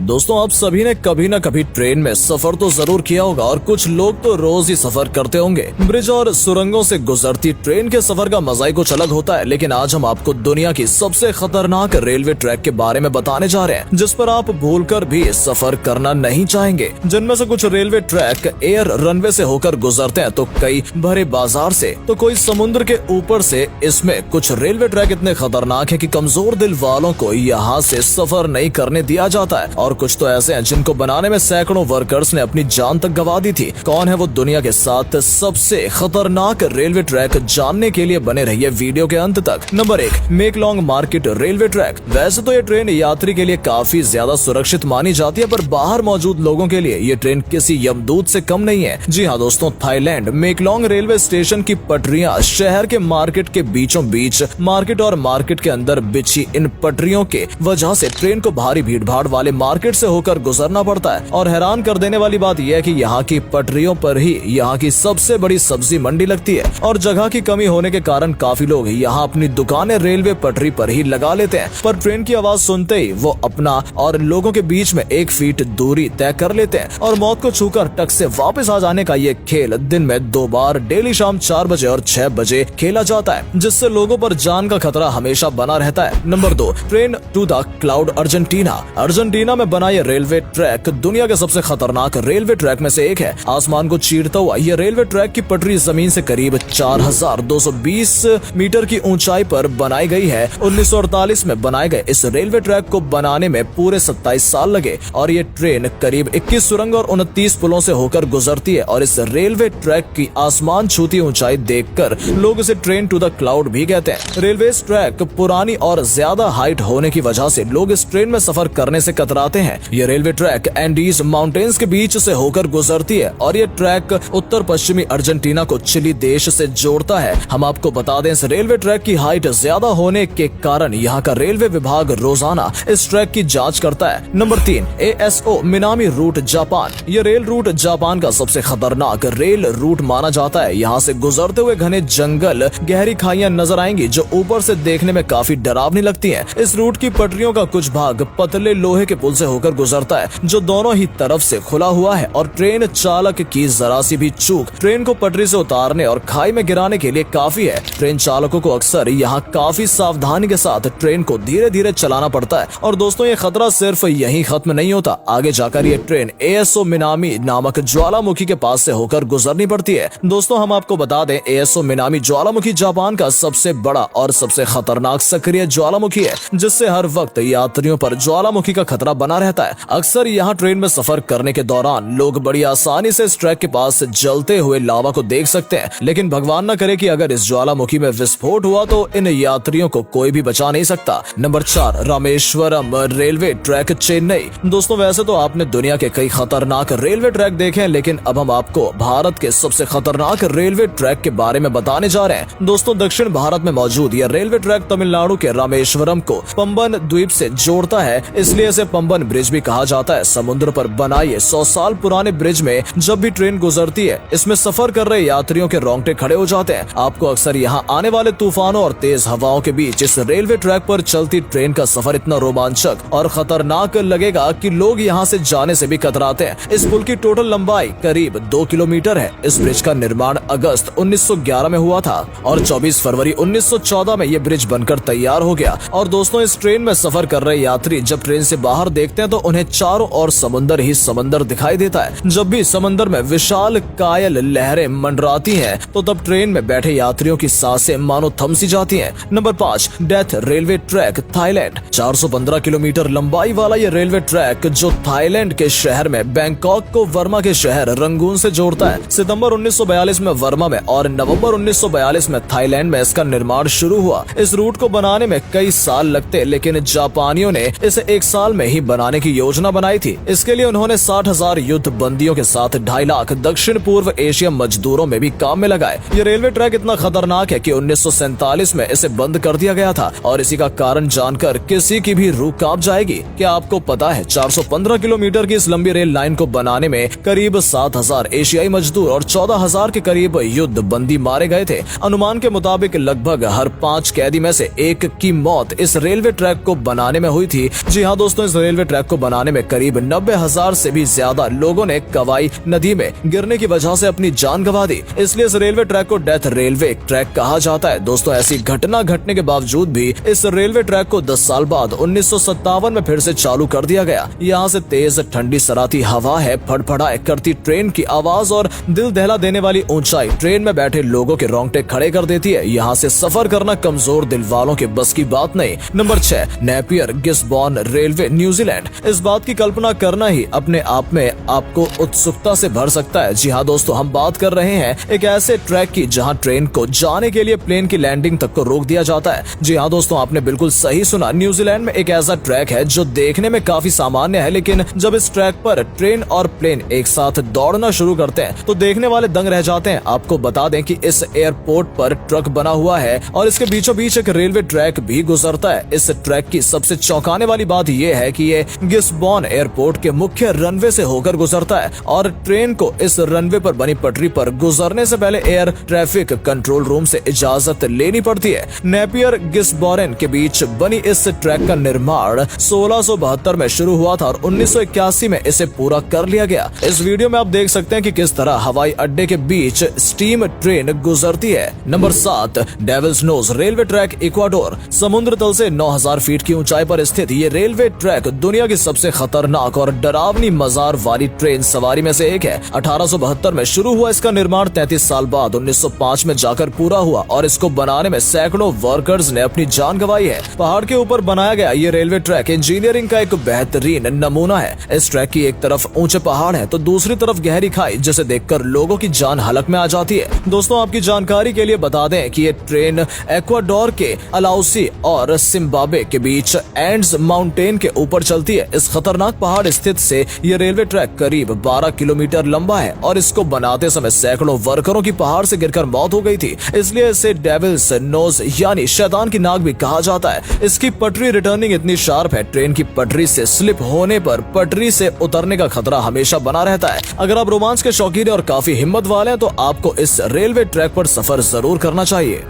दोस्तों आप सभी ने कभी न कभी ट्रेन में सफर तो जरूर किया होगा और कुछ लोग तो रोज ही सफर करते होंगे। ब्रिज और सुरंगों से गुजरती ट्रेन के सफर का मजा ही कुछ अलग होता है। लेकिन आज हम आपको दुनिया की सबसे खतरनाक रेलवे ट्रैक के बारे में बताने जा रहे हैं जिस पर आप भूलकर भी सफर करना नहीं चाहेंगे। जिनमें से कुछ रेलवे ट्रैक एयर रनवे से होकर गुजरते हैं तो कई भरे बाजार से तो कोई समुद्र के ऊपर से। इसमें कुछ रेलवे ट्रैक इतने खतरनाक है कि कमजोर दिल वालों को यहाँ से सफर नहीं करने दिया जाता है और कुछ तो ऐसे हैं जिनको बनाने में सैकड़ों वर्कर्स ने अपनी जान तक गंवा दी थी। कौन है वो दुनिया के 7 सबसे खतरनाक रेलवे ट्रैक, जानने के लिए बने रहिए वीडियो के अंत तक। Number 1, Maeklong market railway track. वैसे तो ये ट्रेन यात्री के लिए काफी ज्यादा सुरक्षित मानी जाती है, पर बाहर मौजूद लोगों के लिए ये ट्रेन किसी यमदूत से कम नहीं है। जी हाँ दोस्तों, थाईलैंड मेकलॉन्ग रेलवे स्टेशन की पटरियां शहर के मार्केट के बीचों बीच मार्केट और मार्केट के अंदर बिछी इन पटरियों के वजह से ट्रेन को भारी भीड़ भाड़ वाले मार्केट से होकर गुजरना पड़ता है। और हैरान कर देने वाली बात यह है कि यहाँ की पटरियों पर ही यहाँ की सबसे बड़ी सब्जी मंडी लगती है और जगह की कमी होने के कारण काफी लोग यहाँ अपनी दुकानें रेलवे पटरी पर ही लगा लेते हैं। पर ट्रेन की आवाज सुनते ही वो अपना और लोगों के बीच में 1 फीट दूरी तय कर लेते हैं और मौत को छूकर टक से वापस आ जाने का ये खेल दिन में 2 बार डेली शाम 4 बजे और 6 बजे खेला जाता है, जिससे लोगों पर जान का खतरा हमेशा बना रहता है। Number 2, train to the cloud Argentina. Argentina में बना ये रेलवे ट्रैक दुनिया के सबसे खतरनाक रेलवे ट्रैक में से एक है। आसमान को चीरता हुआ ये रेलवे ट्रैक की पटरी जमीन से करीब 4220 मीटर की ऊंचाई पर बनाई गई है। 1948 में बनाए गए इस रेलवे ट्रैक को बनाने में पूरे 27 साल लगे और ये ट्रेन करीब 21 सुरंग और 29 पुलों से होकर गुजरती है। और इस रेलवे ट्रैक की आसमान छूती ऊंचाई देखकर लोग इसे ट्रेन टू द क्लाउड भी कहते हैं। रेलवे ट्रैक पुरानी और ज्यादा हाइट होने की वजह से लोग इस ट्रेन में सफर करने से कतराते हैं। ये रेलवे ट्रैक एंडीज माउंटेन्स के बीच से होकर गुजरती है और ये ट्रैक उत्तर पश्चिमी अर्जेंटीना को चिली देश से जोड़ता है। हम आपको बता दें, इस रेलवे ट्रैक की हाइट ज्यादा होने के कारण यहाँ का रेलवे विभाग रोजाना इस ट्रैक की जांच करता है। Number 3, ASO Minami route Japan. ये रेल रूट जापान का सबसे खतरनाक रेल रूट माना जाता है। यहाँ से गुजरते हुए घने जंगल, गहरी खाइयां नजर आएंगी जो ऊपर से देखने में काफी डरावनी लगती हैं। इस रूट की पटरियों का कुछ भाग पतले लोहे के पुल से होकर गुजरता है जो दोनों ही तरफ से खुला हुआ है और ट्रेन चालक की जरा सी भी चूक ट्रेन को पटरी से उतारने और खाई में गिराने के लिए काफी है। ट्रेन चालकों को अक्सर यहाँ काफी सावधानी के साथ ट्रेन को धीरे धीरे चलाना पड़ता है। और दोस्तों ये खतरा सिर्फ यहीं खत्म नहीं होता, आगे जाकर ये ट्रेन ASO मिनामी नामक ज्वालामुखी के पास से होकर गुजरनी पड़ती है। दोस्तों हम आपको बता दें, ASO मिनामी ज्वालामुखी जापान का सबसे बड़ा और सबसे खतरनाक सक्रिय ज्वालामुखी है जिससे हर वक्त यात्रियों पर ज्वालामुखी का खतरा बना रहता है। अक्सर यहाँ ट्रेन में सफर करने के दौरान लोग बड़ी आसानी से इस ट्रैक के पास जलते हुए लावा को देख सकते हैं, लेकिन भगवान न करे कि अगर इस ज्वालामुखी में विस्फोट हुआ तो इन यात्रियों को कोई भी बचा नहीं सकता। Number 4, Rameswaram railway track Chennai. दोस्तों वैसे तो आपने दुनिया के कई खतरनाक रेलवे ट्रैक देखे हैं, लेकिन अब हम आपको भारत के सबसे खतरनाक रेलवे ट्रैक के बारे में बताने जा रहे हैं। दोस्तों दक्षिण भारत में मौजूद यह रेलवे ट्रैक तमिलनाडु के रामेश्वरम को पंबन द्वीप से जोड़ता है, इसलिए इसे पंबन ब्रिज भी कहा जाता है। समुद्र पर बना ये 100 साल पुराने ब्रिज में जब भी ट्रेन गुजरती है, इसमें सफर कर रहे यात्रियों के रोंगटे खड़े हो जाते हैं। आपको अक्सर यहाँ आने वाले तूफानों और तेज हवाओं के बीच इस रेलवे ट्रैक पर चलती ट्रेन का सफर इतना रोमांचक और खतरनाक लगेगा कि लोग यहाँ से जाने से भी कतराते हैं। इस पुल की टोटल लंबाई करीब 2 किलोमीटर है। इस ब्रिज का निर्माण अगस्त 1911 में हुआ था और 24 फरवरी 1914 में ये ब्रिज बनकर तैयार हो गया। और दोस्तों इस ट्रेन में सफर कर रहे यात्री जब ट्रेन से बाहर देखते हैं तो उन्हें चारों ओर समंदर ही समंदर दिखाई देता है। जब भी समंदर में विशाल कायल लहरें मंडराती हैं तो तब ट्रेन में बैठे यात्रियों की सांसें मानो थम सी जाती हैं। Number 5, death railway track Thailand. 415 kilometre लंबाई वाला ये रेलवे ट्रैक जो थाईलैंड के शहर में बैंकॉक को वर्मा के शहर रंगून से जोड़ता है। सितंबर 1942 में वर्मा में और नवंबर 1942 में थाईलैंड में इसका निर्माण शुरू हुआ। इस रूट को बनाने में कई साल लगते, लेकिन जापानियों ने इसे 1 साल में ही बनाने की योजना बनाई थी। इसके लिए उन्होंने 60,000 युद्ध बंदियों के साथ 2.5 लाख दक्षिण पूर्व एशिया मजदूरों में भी काम में लगाए। ये रेलवे ट्रैक इतना खतरनाक है कि 1947 में इसे बंद कर दिया गया था और इसी का कारण जानकर किसी की भी रूह कांप जाएगी। क्या आपको पता है 415 किलोमीटर की इस लंबी रेल लाइन को बनाने में करीब 7,000 एशियाई मजदूर और 14,000 के करीब युद्ध बंदी मारे गए थे। अनुमान के मुताबिक लगभग हर 5 कैदी में से 1 की मौत इस रेलवे ट्रैक को बनाने में हुई थी। जी हाँ दोस्तों, इस रेलवे ट्रैक को बनाने में करीब 90,000 से भी ज्यादा लोगों ने कवाई नदी में गिरने की वजह से अपनी जान गंवा दी। इसलिए इस रेलवे ट्रैक को डेथ रेलवे ट्रैक कहा जाता है। दोस्तों, ऐसी घटना घटने के बावजूद भी इस रेलवे ट्रैक को 10 साल बाद 1957 में फिर से चालू कर दिया गया। यहाँ से तेज ठंडी सराती हवा है, फड़फड़ाए करती ट्रेन की आवाज और दिल दहला देने वाली ऊंचाई ट्रेन में बैठे लोगों के रोंगटे खड़े कर देती है। यहाँ से सफर करना कमजोर दिल वालों के बस की बात नहीं। Number 6, Napier Gisborne railway New Zealand. इस बात की कल्पना करना ही अपने आप में आपको उत्सुकता से भर सकता है। जी हाँ दोस्तों, हम बात कर रहे हैं एक ऐसे ट्रैक की जहाँ ट्रेन को जाने के लिए प्लेन की लैंडिंग तक को रोक दिया जाता है। जी हाँ दोस्तों, आपने बिल्कुल सही सुना। न्यूजीलैंड में एक ऐसा ट्रैक है जो देखने में काफी सामान्य है, लेकिन जब इस ट्रैक पर ट्रेन और प्लेन एक साथ दौड़ना शुरू करते हैं तो देखने वाले दंग रह जाते हैं। आपको बता दें कि इस एयरपोर्ट पर ट्रक बना हुआ है और इसके बीचों बीच एक रेलवे ट्रैक भी गुजरता है। इस ट्रैक की सबसे चौंकाने वाली बात यह है कि ये गिस्बॉर्न एयरपोर्ट के मुख्य रनवे से होकर गुजरता है और ट्रेन को इस रनवे पर बनी पटरी पर गुजरने से पहले एयर ट्रैफिक कंट्रोल रूम से इजाजत लेनी पड़ती है। नेपियर गिस्बॉर्न के बीच बनी इस ट्रैक का निर्माण 1672 में शुरू हुआ था और 1981 में इसे पूरा कर लिया गया। इस वीडियो में आप देख सकते हैं कि किस तरह हवाई अड्डे के बीच स्टीम ट्रेन गुजरती है। Number 7, Devil's Nose railway track Ecuador. समुद्र तल से 9000 फीट की ऊंचाई पर स्थित ये रेलवे ट्रैक दुनिया की सबसे खतरनाक और डरावनी मजार वाली ट्रेन सवारी में से एक है। 1872 में शुरू हुआ इसका निर्माण 33 साल बाद 1905 में जाकर पूरा हुआ और इसको बनाने में सैकड़ों वर्कर्स ने अपनी जान गंवाई है। पहाड़ के ऊपर बनाया गया ये रेलवे ट्रैक इंजीनियरिंग का एक बेहतरीन नमूना है। इस ट्रैक की एक तरफ ऊंचे पहाड़ है तो दूसरी तरफ गहरी खाई, जिसे देखकर लोगों की जान हलक में आ जाती है। दोस्तों, आपकी जानकारी के लिए बता दें कि ये ट्रेन एक्वाडोर के अलाउसी और जिम्बाब्वे के बीच एंड्स माउंटेन के ऊपर चलती है। इस खतरनाक पहाड़ स्थित से ये रेलवे ट्रैक करीब 12 किलोमीटर लंबा है और इसको बनाते समय सैकड़ों वर्करों की पहाड़ से गिरकर मौत हो गई थी। इसलिए इसे डेविल्स नोज यानी शैतान की नाक भी कहा जाता है। इसकी पटरी रिटर्निंग इतनी शार्प है, ट्रेन की पटरी से स्लिप होने पर पटरी से उतरने का खतरा हमेशा बना रहता है। अगर आप रोमांच के शौकीन और काफी हिम्मत वाले हैं तो आपको इस रेलवे ट्रैक पर सफर जरूर करना चाहिए।